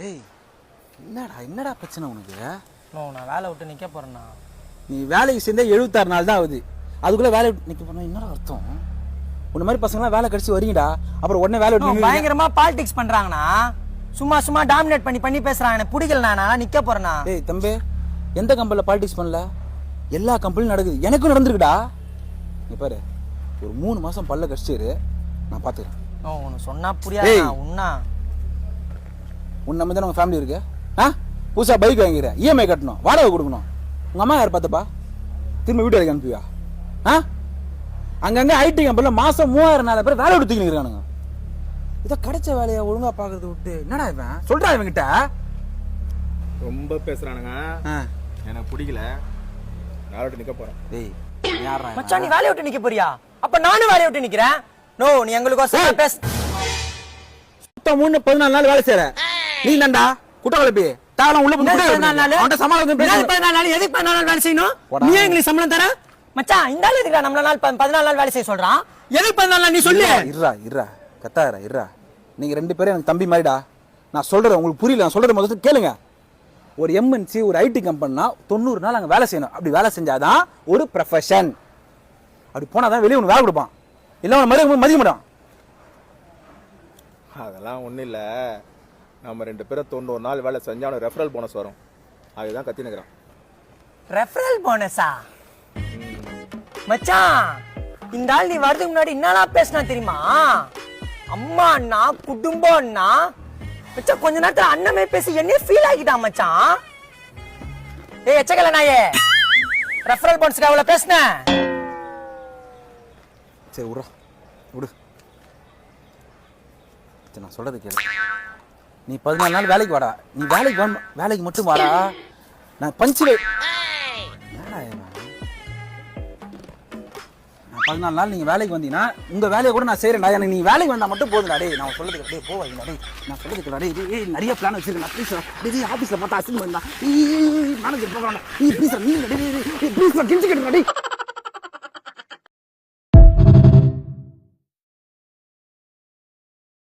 ஏய் என்னடா பிரச்சனை உனக்கு? நான் வேலை விட்டு நிற்க போகிறேண்ணா. நீ வேலைக்கு சேர்ந்தே 76 நாள் தான் ஆகுது, அதுக்குள்ளே வேலை விட்டு நிற்க போனால் என்னடா அர்த்தம்? உன்ன மாதிரி பசங்களாம் வேலை கடிச்சு வரீங்கடா, அப்புறம் உடனே வேலை விட்டு பயங்கரமாக பாலிடிக்ஸ் பண்ணுறாங்கண்ணா. சும்மா டாமினேட் பண்ணி பேசுகிறாங்க, எனக்கு பிடிக்கலண்ணா. நான் நிற்க போகிறேண்ணா. ஏய் தம்பி, எந்த கம்பெனியில் பாலிடிக்ஸ் பண்ணல? எல்லா கம்பெனியும் நடக்குது, எனக்கும் நடந்துருக்குடா. நீ பாரு, ஒரு 3 மாதம் பல்ல கடிச்சிரு, நான் பார்த்துக்கிறேன். உனக்கு சொன்னால் புரியாது. உன்னா உன்ன மாதிரி உங்கள் ஃபேமிலி இருக்கு. புதுசாக பைக் வாங்கிக்கிறேன், இஎம்ஐ கட்டணும், வாடகை கொடுக்கணும். உங்கள் அம்மா யார் பார்த்துப்பா? திரும்ப வீட்டு வரைக்கும் அனுப்பியா? அங்கங்கே ஐடி கம்பெனியில் மாதம் 3000 பேர் வேலை விட்டு இருக்கானுங்க. இதை கிடைச்ச வேலையை ஒழுங்காக பார்க்கறத விட்டு என்னடா இவன் சொல்கிறா இவங்கிட்ட? ரொம்ப பேசுகிறானுங்க, எனக்கு பிடிக்கல, வேலை விட்டு நிற்க போகிறேன். டேய் யாரா மச்சான், நீ வேலையை விட்டு நிற்க போறியா? அப்போ நானும் வேலையை விட்டு நிற்கிறேன். நோ, நீ எங்களுக்கோசம் பேச. 14 நாள் வேலை செய்யற நீ தான்டா குட்ட கலப்பி தாளம் உள்ள போய் 14 நாள் சமாளம் பேசு. 14 நாள் எதுக்கு 14 நாள் வேலை செய்யணும்? நீ எங்களுக்கு சம்பளம் தர மச்சான்? இந்த ஆளு எதுக்குடா நம்மள நாள் 14 நாள் வேலை செய்ய சொல்றான்? எதுக்கு 14 நாள் நீ சொல்லு. இருடா கத்தாயிரா. நீங்க 2 பேரும் எனக்கு தம்பி மாதிரிடா. நான் சொல்றேன், உங்களுக்கு புரியல, நான் சொல்றேன் முதல்ல கேளுங்க. ஒரு எம்என்சி, ஒரு ஐடி கம்பெனினா 90 நாள் அங்க வேலை செய்யணும். அப்படி வேலை செஞ்சாதான் ஒரு ப்ரொஃபஷன். அப்படி போனாதான் வெளியே உனக்கு வேலை கொடுப்பான், இல்லை உன மதிக்க மாட்டான். அதெல்லாம் ஒன்றும் இல்லை, நம்ம 2 பேரும் 90 நாள் வேலை செஞ்சா அவனுக்கு ரெஃபரல் போனஸ் வரும், அதுதான் கத்தினுக்கிறான். ரெஃபரல் போனஸா? மச்சான், இந்த ஆள் நீ வரதுக்கு முன்னாடி என்னலாம் பேசினா தெரியுமா? அம்மா அண்ணா, குடும்பம் அண்ணா. மச்சான் கொஞ்ச நேரத்துல அண்ணமே பேசி என்னையே ஃபீல் ஆகிட்டான் மச்சான். ஏய் எச்சக்கல நாயே, ரெஃபரல் போனஸ்க்கு அவ்வளவு பேசுன? சரி விடு. நான் சொல்றது கேளு. நீ 14 நாள் வேலைக்கு வாடா. நீ வேலைக்கு மட்டும் வாடா. நான் பஞ்சில் 14 நாள் நீங்க வேலைக்கு வந்தீங்கன்னா உங்க வேலையை கூட நான் செய்யறேன்டா. எனக்கு நீ வேலைக்கு வந்தா மட்டும் போதுடா. டேய் நான் சொல்றதுக்கு அப்படியே போவாங்க. டேய் நான் சொல்றதுக்கு டேய் நிறைய பிளான் வச்சிருக்கேன். ப்ளீஸ் டேய் ஆபீஸ்ல பார்த்தா அசிங்கம் பண்ணா. மேனேஜர் போறானே. ப்ளீஸ் நீ டேய் ப்ளீஸ் கிஞ்சி கேட்டுடா. டேய்